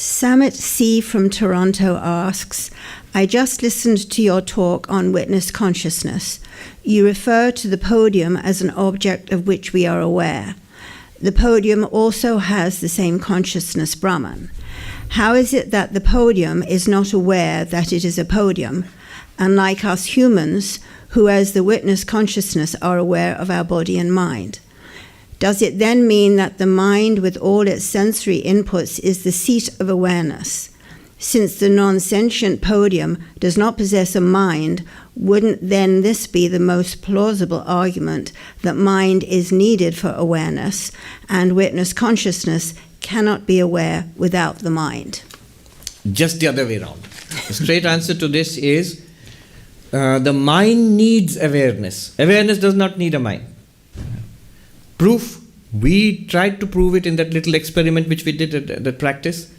Samit C. from Toronto asks, I just listened to your talk on witness consciousness. You refer to the podium as an object of which we are aware. The podium also has the same consciousness, Brahman. How is it that the podium is not aware that it is a podium, unlike us humans, who as the witness consciousness are aware of our body and mind? Does it then mean that the mind with all its sensory inputs is the seat of awareness? Since the non-sentient podium does not possess a mind, wouldn't then this be the most plausible argument that mind is needed for awareness and witness consciousness cannot be aware without the mind? Just the other way around. The straight answer to this is the mind needs awareness. Awareness does not need a mind. Proof, we tried to prove it in that little experiment which we did at the practice.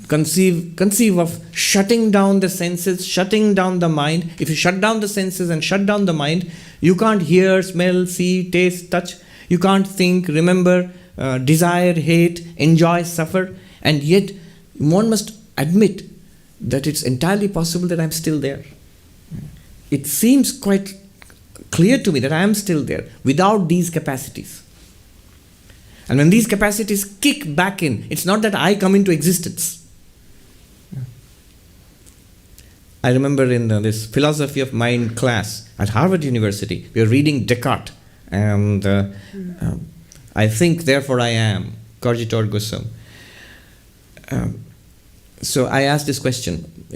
Conceive of shutting down the senses, shutting down the mind. If you shut down the senses and shut down the mind, you can't hear, smell, see, taste, touch. You can't think, remember, desire, hate, enjoy, suffer. And yet, one must admit that it's entirely possible that I'm still there. It seems quite clear to me that I am still there without these capacities. And when these capacities kick back in, it's not that I come into existence. I remember in this philosophy of mind class at Harvard University, we were reading Descartes, and I think, therefore I am, Cogitor Gusum. So I asked this question,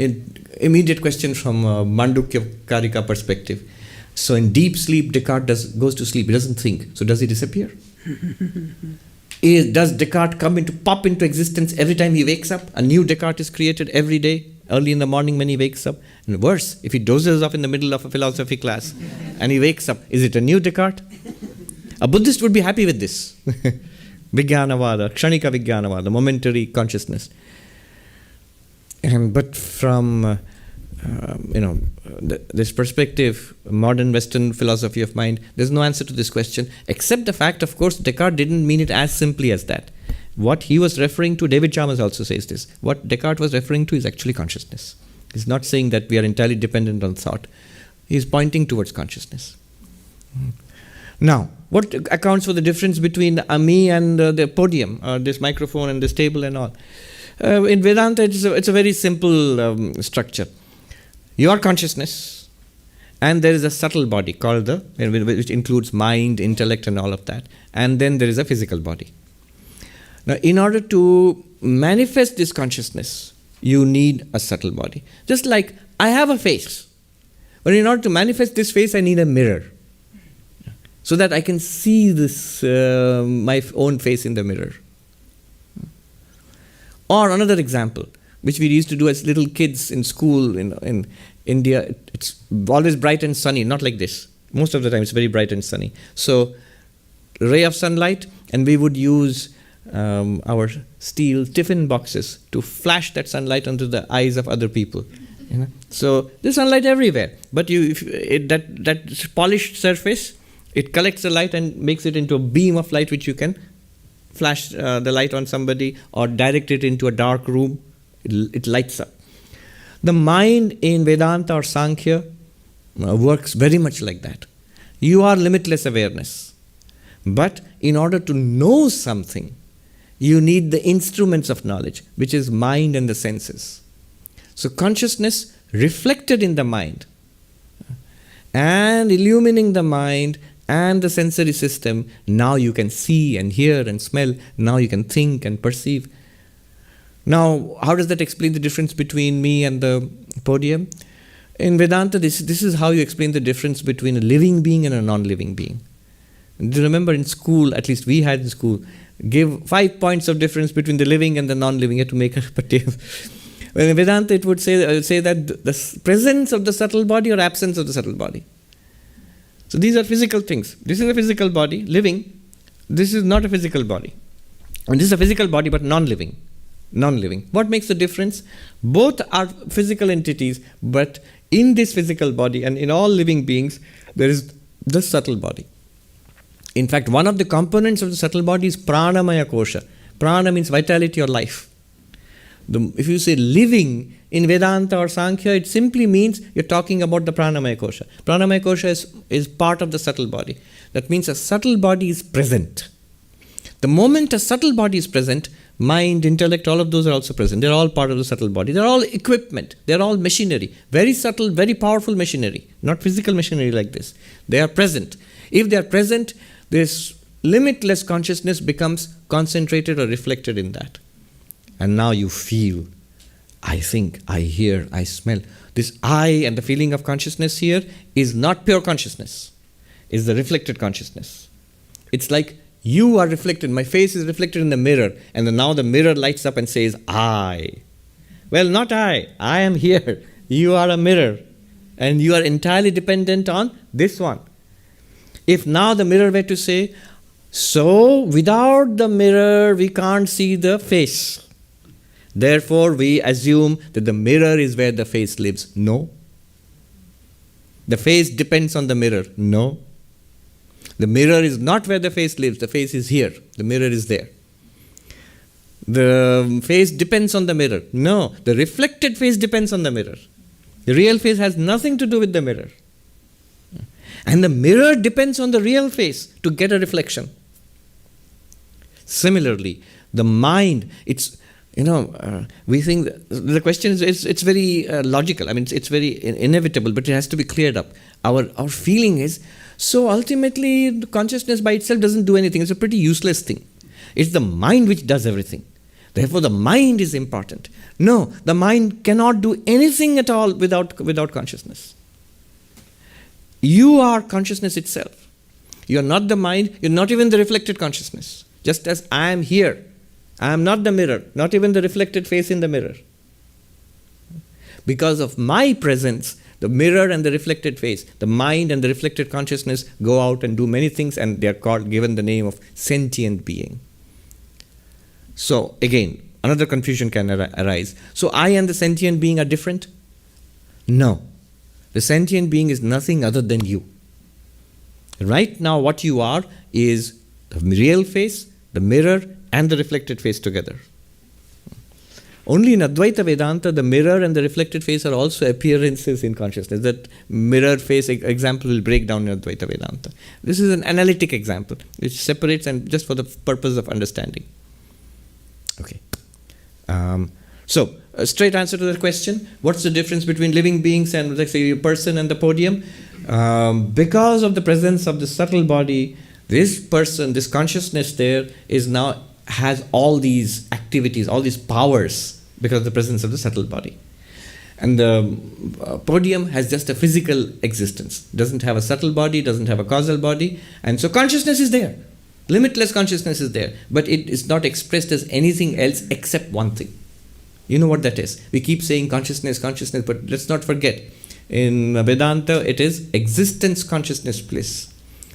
immediate question from a Mandukya Karika perspective. So in deep sleep, Descartes goes to sleep, he doesn't think. So does he disappear? Does Descartes pop into existence every time he wakes up? A new Descartes is created every day, early in the morning when he wakes up. And worse, if he dozes off in the middle of a philosophy class and he wakes up, is it a new Descartes? A Buddhist would be happy with this. Vijnanavada, Kshanika Vijnanavada, momentary consciousness. But from this perspective, modern Western philosophy of mind, there's no answer to this question, except the fact, of course, Descartes didn't mean it as simply as that. What he was referring to, David Chalmers also says this, what Descartes was referring to is actually consciousness. He's not saying that we are entirely dependent on thought. He's pointing towards consciousness. Now, what accounts for the difference between me and the podium, this microphone and this table and all? In Vedanta, it's a very simple structure. Your consciousness, and there is a subtle body called which includes mind, intellect, and all of that. And then there is a physical body. Now, in order to manifest this consciousness, you need a subtle body. Just like I have a face, but in order to manifest this face, I need a mirror, so that I can see this my own face in the mirror. Or another example, which we used to do as little kids in school in India, it's always bright and sunny, not like this. Most of the time it's very bright and sunny. So, ray of sunlight, and we would use our steel tiffin boxes to flash that sunlight onto the eyes of other people. So, there's sunlight everywhere, but that polished surface, it collects the light and makes it into a beam of light which you can flash the light on somebody or direct it into a dark room. It lights up. The mind in Vedanta or Sankhya works very much like that. You are limitless awareness. But in order to know something, you need the instruments of knowledge, which is mind and the senses. So consciousness reflected in the mind and illumining the mind and the sensory system, now you can see and hear and smell, now you can think and perceive. Now, how does that explain the difference between me and the podium? In Vedanta, this is how you explain the difference between a living being and a non-living being. Do you remember in school, at least we had in school, give 5 points of difference between the living and the non-living. You had to make a particular. Well, in Vedanta, it would say that the presence of the subtle body or absence of the subtle body. So these are physical things. This is a physical body, living. This is not a physical body. And this is a physical body, but non-living. Non-living. What makes the difference? Both are physical entities, but in this physical body and in all living beings, there is the subtle body. In fact, one of the components of the subtle body is pranamaya kosha. Prana means vitality or life. If you say living in Vedanta or Sankhya, it simply means you're talking about the pranamaya kosha. Pranamaya kosha is part of the subtle body. That means a subtle body is present. The moment a subtle body is present, mind, intellect, all of those are also present. They're all part of the subtle body. They're all equipment. They're all machinery. Very subtle, very powerful machinery. Not physical machinery like this. They are present. If they are present, this limitless consciousness becomes concentrated or reflected in that. And now you feel, I think, I hear, I smell. This I and the feeling of consciousness here is not pure consciousness. It's the reflected consciousness. It's like you are reflected. My face is reflected in the mirror. And then now the mirror lights up and says, I. Well, not I. I am here. You are a mirror. And you are entirely dependent on this one. If now the mirror were to say, so without the mirror we can't see the face. Therefore we assume that the mirror is where the face lives. No. The face depends on the mirror. No. The mirror is not where the face lives. The face is here. The mirror is there. The face depends on the mirror. No. The reflected face depends on the mirror. The real face has nothing to do with the mirror. And the mirror depends on the real face to get a reflection. Similarly, the mind, we think the question is it's very logical. I mean, it's very inevitable, but it has to be cleared up. Our feeling is, so ultimately, the consciousness by itself doesn't do anything. It's a pretty useless thing. It's the mind which does everything. Therefore, the mind is important. No, the mind cannot do anything at all without consciousness. You are consciousness itself. You are not the mind. You're not even the reflected consciousness. Just as I am here. I am not the mirror, not even the reflected face in the mirror. Because of my presence, the mirror and the reflected face, the mind and the reflected consciousness go out and do many things, and they are given the name of sentient being. So again, another confusion can arise. So I and the sentient being are different? No. The sentient being is nothing other than you. Right now what you are is the real face, the mirror, and the reflected face together. Only in Advaita Vedanta, the mirror and the reflected face are also appearances in consciousness. That mirror face example will break down in Advaita Vedanta. This is an analytic example, which separates and just for the purpose of understanding. Okay. So, a straight answer to that question, what's the difference between living beings and, let's say, a person and the podium? Because of the presence of the subtle body, this person, this consciousness there has all these activities, all these powers because of the presence of the subtle body. And the podium has just a physical existence. Doesn't have a subtle body, doesn't have a causal body. And so consciousness is there. Limitless consciousness is there. But it is not expressed as anything else except one thing. You know what that is. We keep saying consciousness, but let's not forget. In Vedanta, it is existence, consciousness, bliss.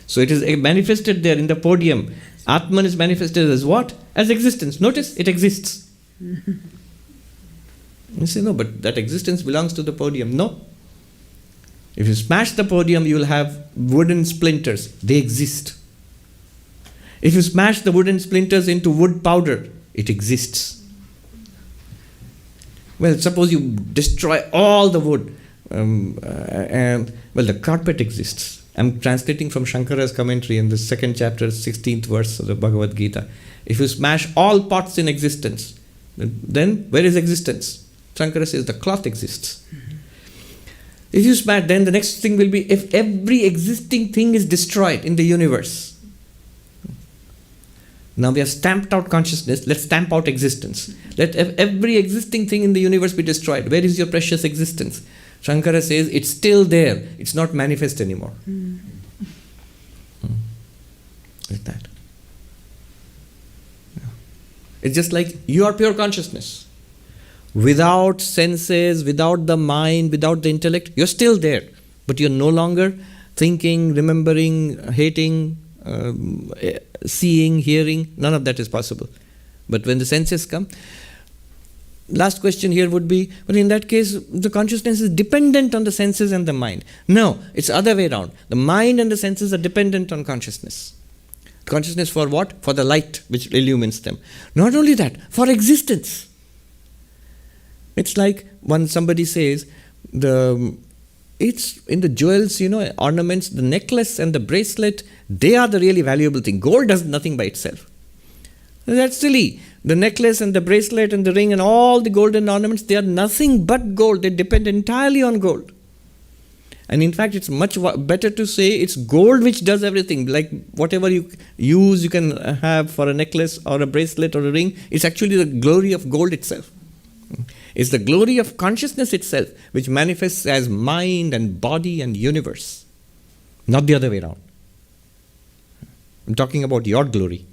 So it is manifested there in the podium. Atman is manifested as what? As existence. Notice, it exists. You say, no, but that existence belongs to the podium. No. If you smash the podium, you will have wooden splinters. They exist. If you smash the wooden splinters into wood powder, it exists. Well, suppose you destroy all the wood, the carpet exists. I'm translating from Shankara's commentary in the 2nd chapter, 16th verse of the Bhagavad Gita. If you smash all pots in existence, then where is existence? Shankara says the cloth exists. If you smash, then the next thing will be if every existing thing is destroyed in the universe. Now we have stamped out consciousness, let's stamp out existence. Let every existing thing in the universe be destroyed. Where is your precious existence? Shankara says it's still there, it's not manifest anymore. Like that. Yeah. It's just like you are pure consciousness. Without senses, without the mind, without the intellect, you're still there. But you're no longer thinking, remembering, hating, seeing, hearing. None of that is possible. But when the senses come, last question here would be, but in that case, the consciousness is dependent on the senses and the mind. No, it's the other way around. The mind and the senses are dependent on consciousness. Consciousness for what? For the light which illumines them. Not only that, for existence. It's like when somebody says it's in the jewels, ornaments, the necklace and the bracelet, they are the really valuable thing. Gold does nothing by itself. That's silly. The necklace and the bracelet and the ring and all the golden ornaments, they are nothing but gold. They depend entirely on gold. And in fact, it's much better to say it's gold which does everything. Like whatever you use, you can have for a necklace or a bracelet or a ring. It's actually the glory of gold itself. It's the glory of consciousness itself which manifests as mind and body and universe. Not the other way around. I'm talking about your glory.